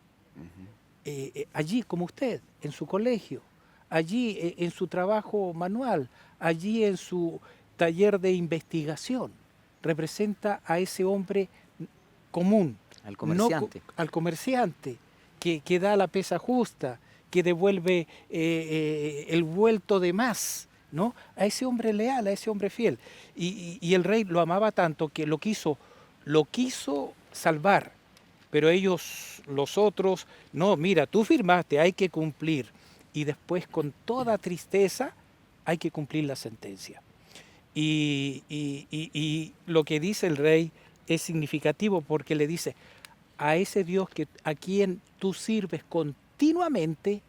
Allí como usted, en su colegio, allí en su trabajo manual, allí en su taller de investigación. Representa a ese hombre común. Al comerciante. Al comerciante, que da la pesa justa, que devuelve el vuelto de más, ¿no? A ese hombre leal, a ese hombre fiel. Y el rey lo amaba tanto que lo quiso salvar. Pero ellos, los otros, no, mira, tú firmaste, hay que cumplir. Y después, con toda tristeza, hay que cumplir la sentencia. Y lo que dice el rey es significativo porque le dice, a ese Dios a quien tú sirves continuamente,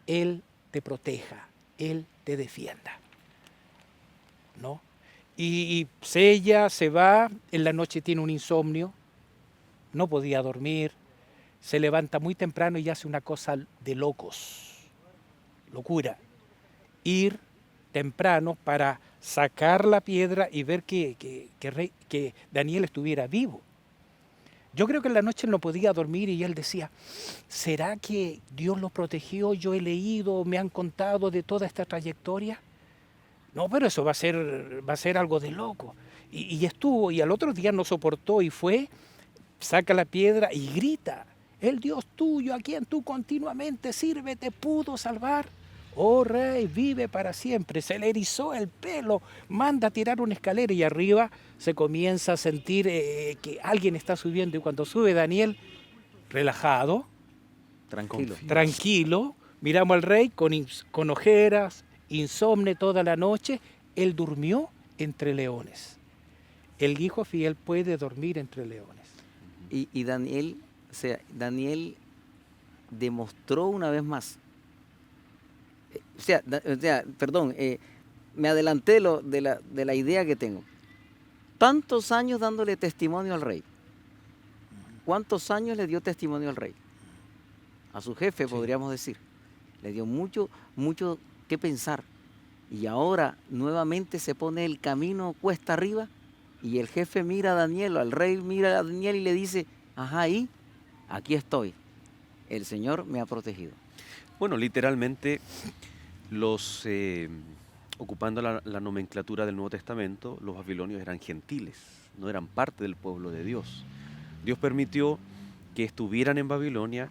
Él te proteja, Él te defienda, ¿no? Y ella se va, en la noche tiene un insomnio, no podía dormir, se levanta muy temprano y hace una cosa de locos, locura, ir temprano para sacar la piedra y ver que Daniel estuviera vivo. Yo creo que en la noche no podía dormir y él decía, ¿será que Dios lo protegió? Yo he leído, me han contado de toda esta trayectoria. No, pero eso va a ser algo de loco. Y estuvo, y al otro día no soportó y fue, saca la piedra y grita, el Dios tuyo a quien tú continuamente sirves te pudo salvar. Oh rey, vive para siempre. Se le erizó el pelo, manda a tirar una escalera y arriba se comienza a sentir que alguien está subiendo. Y cuando sube Daniel, relajado, tranquilo, miramos al rey con ojeras, insomne toda la noche. Él durmió entre leones. El hijo fiel puede dormir entre leones. Y Daniel, o sea, Daniel demostró una vez más. Me adelanté de la idea que tengo. Tantos años dándole testimonio al rey. ¿Cuántos años le dio testimonio al rey? A su jefe, podríamos decir. Le dio mucho que pensar. Y ahora nuevamente se pone el camino cuesta arriba y el jefe mira a Daniel, al rey mira a Daniel y le dice, ajá, y aquí estoy. El Señor me ha protegido. Bueno, literalmente ocupando la nomenclatura del Nuevo Testamento, los babilonios eran gentiles, no eran parte del pueblo de Dios. Dios permitió que estuvieran en Babilonia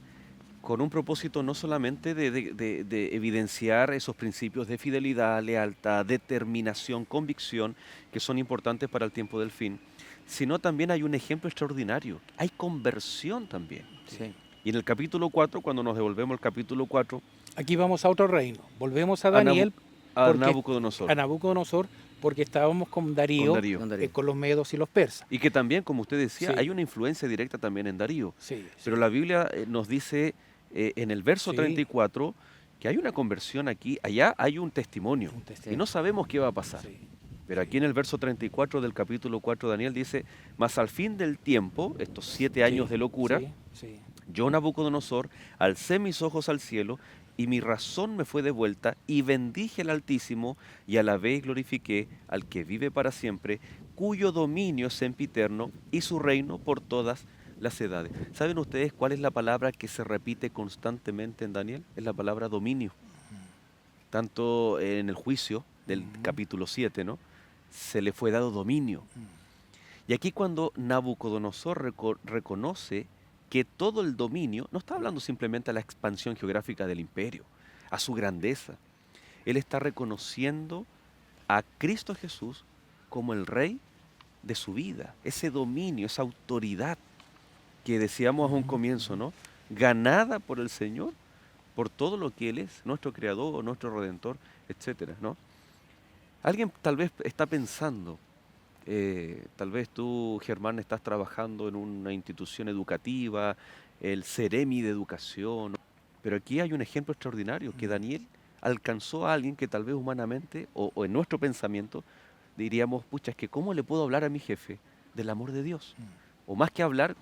con un propósito no solamente de evidenciar esos principios de fidelidad, lealtad, determinación, convicción, que son importantes para el tiempo del fin, sino también hay un ejemplo extraordinario, hay conversión también. Sí. Y en el capítulo 4, cuando nos devolvemos al capítulo 4, aquí vamos a otro reino, volvemos a Daniel, a Nabucodonosor. A Nabucodonosor, porque estábamos con Darío. Con los medos y los persas. Y que también, como usted decía, Sí. hay una influencia directa también en Darío. Sí, Pero la Biblia nos dice en el verso Sí. 34 que hay una conversión aquí, allá hay un testimonio. Un testimonio. Y no sabemos qué va a pasar. Sí. Pero aquí en el verso 34 del capítulo 4 Daniel dice, mas al fin del tiempo, estos 7 años de locura, Sí. yo, Nabucodonosor, alcé mis ojos al cielo y mi razón me fue devuelta y bendije al Altísimo y alabé y glorifiqué al que vive para siempre, cuyo dominio es sempiterno y su reino por todas las edades. ¿Saben ustedes cuál es la palabra que se repite constantemente en Daniel? Es la palabra dominio. Tanto en el juicio del capítulo 7, ¿no? Se le fue dado dominio. Y aquí cuando Nabucodonosor reconoce que todo el dominio, no está hablando simplemente a la expansión geográfica del imperio, a su grandeza. Él está reconociendo a Cristo Jesús como el rey de su vida, ese dominio, esa autoridad que decíamos a un comienzo, ¿no? Ganada por el Señor, por todo lo que Él es, nuestro Creador, nuestro Redentor, etcétera, ¿no? Alguien tal vez está pensando, tal vez tú, Germán, estás trabajando en una institución educativa, el Ceremi de Educación, ¿no? Pero aquí hay un ejemplo extraordinario, que Daniel alcanzó a alguien que tal vez humanamente, o en nuestro pensamiento, diríamos, pucha, es que ¿cómo le puedo hablar a mi jefe del amor de Dios? O más que hablar,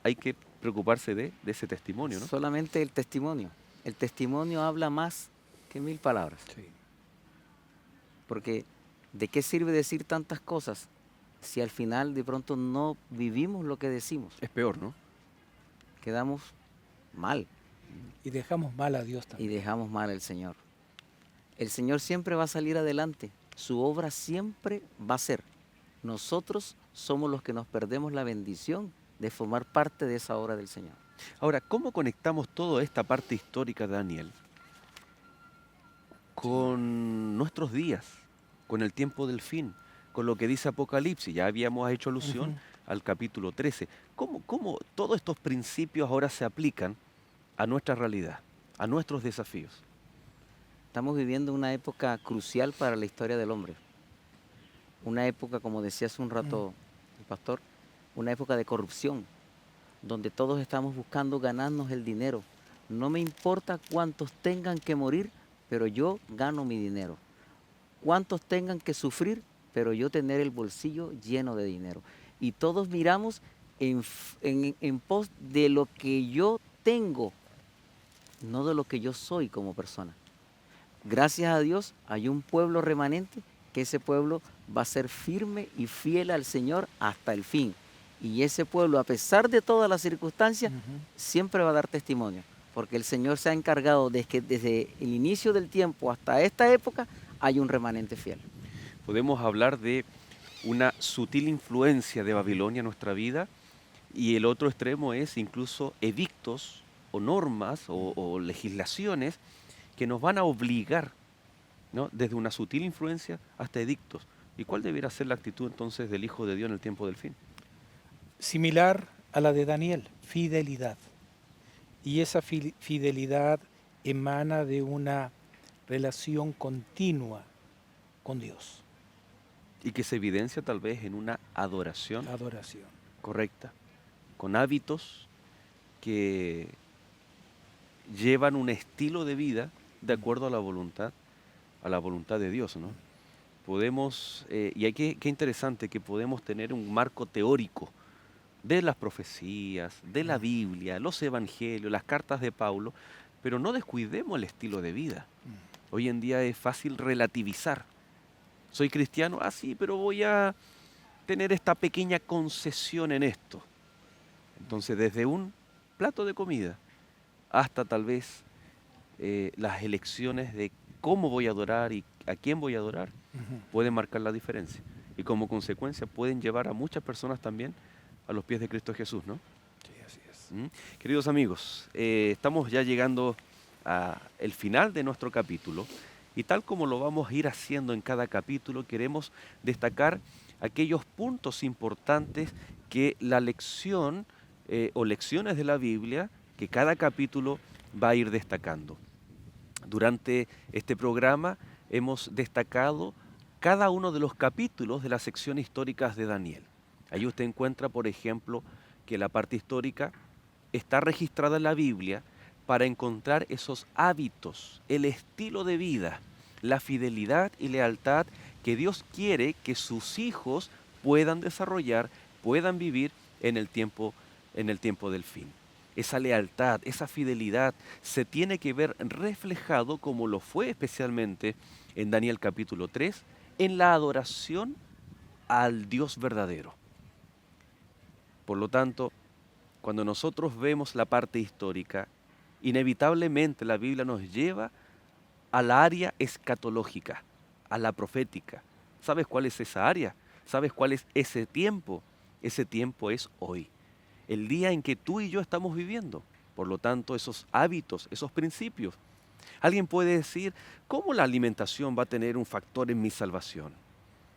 hay que preocuparse de ese testimonio, ¿no? Solamente el testimonio. El testimonio habla más que 1000 palabras. Sí. Porque ¿de qué sirve decir tantas cosas si al final de pronto no vivimos lo que decimos? Es peor, ¿no? Quedamos mal Y dejamos mal a Dios y también. dejamos mal al Señor. El Señor siempre va a salir adelante, su obra siempre va a ser. Nosotros somos los que nos perdemos la bendición de formar parte de esa obra del Señor. Ahora, ¿cómo conectamos toda esta parte histórica de Daniel con nuestros días, con el tiempo del fin, con lo que dice Apocalipsis? Ya habíamos hecho alusión Ujú. al capítulo 13. ¿Cómo todos estos principios ahora se aplican a nuestra realidad, a nuestros desafíos? Estamos viviendo una época crucial para la historia del hombre. Una época, como decía hace un rato el pastor, una época de corrupción, donde todos estamos buscando ganarnos el dinero. No me importa cuántos tengan que morir, pero yo gano mi dinero. Cuántos tengan que sufrir, pero yo tener el bolsillo lleno de dinero. Y todos miramos en pos de lo que yo tengo, no de lo que yo soy como persona. Gracias a Dios hay un pueblo remanente, que ese pueblo va a ser firme y fiel al Señor hasta el fin. Y ese pueblo, a pesar de todas las circunstancias, Ujú. siempre va a dar testimonio, porque el Señor se ha encargado de que desde el inicio del tiempo hasta esta época hay un remanente fiel. Podemos hablar de una sutil influencia de Babilonia en nuestra vida, y el otro extremo es incluso edictos o normas o legislaciones que nos van a obligar, ¿no? Desde una sutil influencia hasta edictos. ¿Y cuál debería ser la actitud entonces del Hijo de Dios en el tiempo del fin? Similar a la de Daniel, fidelidad. Y esa fidelidad emana de una relación continua con Dios, Y que se evidencia tal vez en una adoración adoración. correcta, con hábitos que llevan un estilo de vida de acuerdo a la voluntad de Dios, ¿no? Podemos, y hay qué interesante que podemos tener un marco teórico de las profecías, de la Biblia, los evangelios, las cartas de Pablo, pero no descuidemos el estilo de vida. Hoy en día es fácil relativizar. Soy cristiano, sí, pero voy a tener esta pequeña concesión en esto. Entonces, desde un plato de comida hasta tal vez las elecciones de cómo voy a adorar y a quién voy a adorar, Ujú. pueden marcar la diferencia. Y como consecuencia pueden llevar a muchas personas también a los pies de Cristo Jesús, ¿no? Sí, así es. Queridos amigos, estamos ya llegando al final de nuestro capítulo, y tal como lo vamos a ir haciendo en cada capítulo, queremos destacar aquellos puntos importantes que la lección o lecciones de la Biblia que cada capítulo va a ir destacando. Durante este programa hemos destacado cada uno de los capítulos de la sección históricas de Daniel. Ahí usted encuentra, por ejemplo, que la parte histórica está registrada en la Biblia para encontrar esos hábitos, el estilo de vida, la fidelidad y lealtad que Dios quiere que sus hijos puedan desarrollar, puedan vivir en el tiempo del fin. Esa lealtad, esa fidelidad se tiene que ver reflejado, como lo fue especialmente en Daniel capítulo 3, en la adoración al Dios verdadero. Por lo tanto, cuando nosotros vemos la parte histórica, inevitablemente la Biblia nos lleva a la área escatológica, a la profética. ¿Sabes cuál es esa área? ¿Sabes cuál es ese tiempo? Ese tiempo es hoy, el día en que tú y yo estamos viviendo. Por lo tanto, esos hábitos, esos principios. Alguien puede decir, ¿cómo la alimentación va a tener un factor en mi salvación?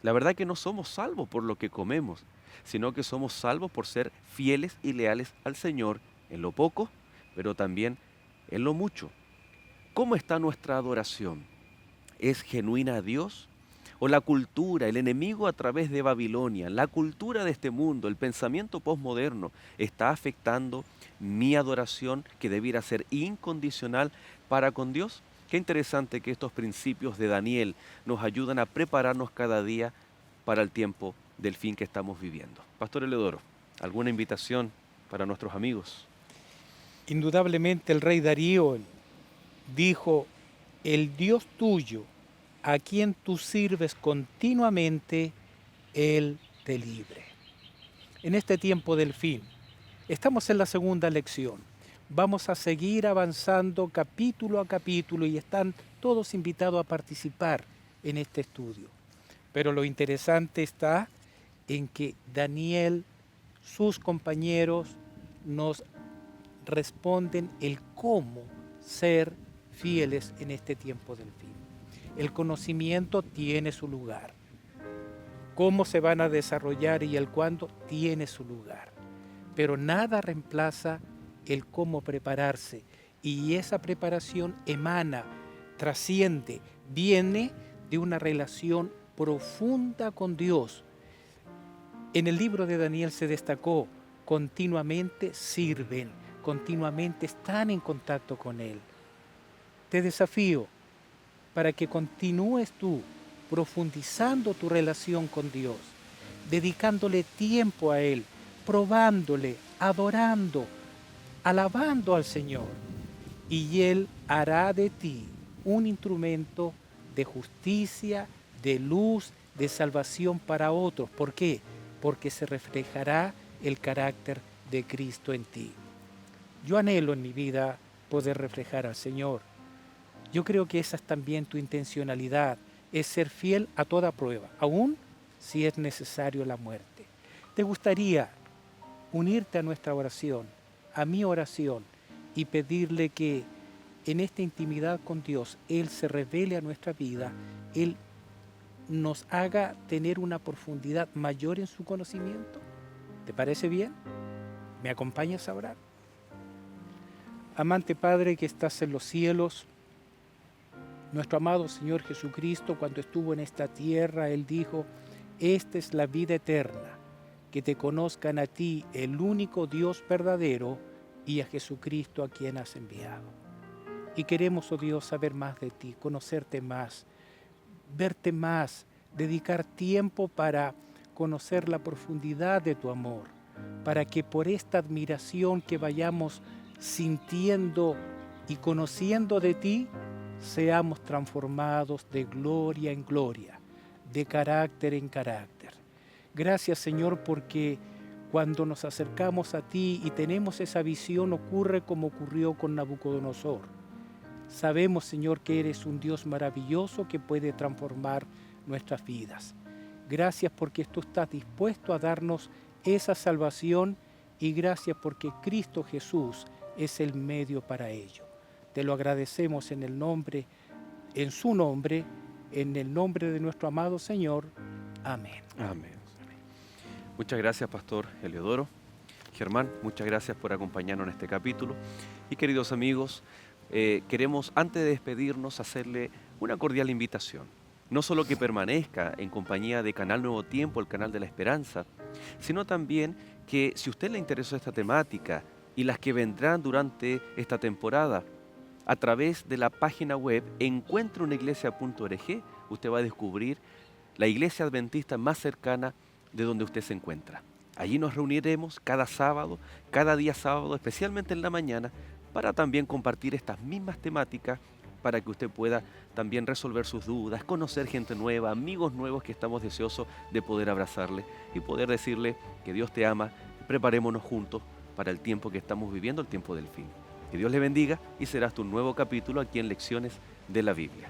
La verdad que no somos salvos por lo que comemos, sino que somos salvos por ser fieles y leales al Señor en lo poco, pero también en lo mucho. ¿Cómo está nuestra adoración? ¿Es genuina a Dios? ¿O la cultura, el enemigo a través de Babilonia, la cultura de este mundo, el pensamiento posmoderno, está afectando mi adoración, que debiera ser incondicional para con Dios? Qué interesante que estos principios de Daniel nos ayudan a prepararnos cada día para el tiempo del fin que estamos viviendo. Pastor Eleodoro, ¿alguna invitación para nuestros amigos? Indudablemente el rey Darío dijo, el Dios tuyo, a quien tú sirves continuamente, Él te libre. En este tiempo del fin, estamos en la segunda lección. Vamos a seguir avanzando capítulo a capítulo y están todos invitados a participar en este estudio. Pero lo interesante está en que Daniel, sus compañeros, nos responden el cómo ser fieles en este tiempo del fin. El conocimiento tiene su lugar. Cómo se van a desarrollar y el cuándo tiene su lugar. Pero nada reemplaza el cómo prepararse. Y esa preparación emana, trasciende, viene de una relación profunda con Dios. En el libro de Daniel se destacó, continuamente sirven, continuamente están en contacto con Él. Te desafío para que continúes tú profundizando tu relación con Dios, dedicándole tiempo a Él, probándole, adorando, alabando al Señor. Y Él hará de ti un instrumento de justicia, de luz, de salvación para otros. ¿Por qué? Porque se reflejará el carácter de Cristo en ti. Yo anhelo en mi vida poder reflejar al Señor. Yo creo que esa es también tu intencionalidad, es ser fiel a toda prueba, aun si es necesario la muerte. ¿Te gustaría unirte a nuestra oración, a mi oración, y pedirle que en esta intimidad con Dios, Él se revele a nuestra vida, Él nos haga tener una profundidad mayor en su conocimiento? ¿Te parece bien? ¿Me acompañas a orar? Amante Padre que estás en los cielos, nuestro amado Señor Jesucristo, cuando estuvo en esta tierra, Él dijo, esta es la vida eterna, que te conozcan a ti, el único Dios verdadero, y a Jesucristo a quien has enviado. Y queremos, oh Dios, saber más de ti, conocerte más, verte más, dedicar tiempo para conocer la profundidad de tu amor, para que por esta admiración que vayamos sintiendo y conociendo de ti, seamos transformados de gloria en gloria, de carácter en carácter. Gracias, Señor, porque cuando nos acercamos a ti y tenemos esa visión, ocurre como ocurrió con Nabucodonosor. Sabemos, Señor, que eres un Dios maravilloso que puede transformar nuestras vidas. Gracias porque tú estás dispuesto a darnos esa salvación y gracias porque Cristo Jesús es el medio para ello. Te lo agradecemos en el nombre, en su nombre, en el nombre de nuestro amado Señor. Amén. Amén. Muchas gracias, Pastor Heliodoro. Germán, muchas gracias por acompañarnos en este capítulo. Y queridos amigos, queremos antes de despedirnos hacerle una cordial invitación. No solo que permanezca en compañía de Canal Nuevo Tiempo, el canal de la esperanza, sino también que si a usted le interesó esta temática y las que vendrán durante esta temporada, a través de la página web encuentraunaiglesia.org, usted va a descubrir la iglesia adventista más cercana de donde usted se encuentra. Allí nos reuniremos cada sábado, cada día sábado, especialmente en la mañana, para también compartir estas mismas temáticas, para que usted pueda también resolver sus dudas, conocer gente nueva, amigos nuevos que estamos deseosos de poder abrazarle y poder decirle que Dios te ama. Preparémonos juntos para el tiempo que estamos viviendo, el tiempo del fin. Que Dios le bendiga y será hasta un nuevo capítulo aquí en Lecciones de la Biblia.